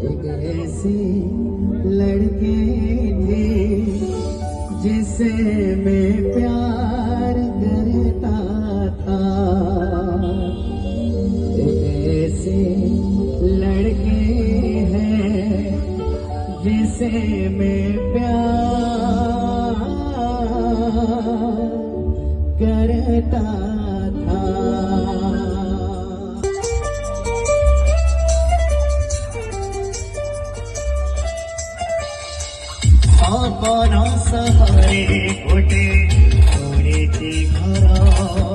एक ऐसे लड़के थे जिसे मैं प्यार करता था। एक ऐसे लड़के हैं जिसे मैं प्यार करता था। अपना सहारे गोटे करेचे घर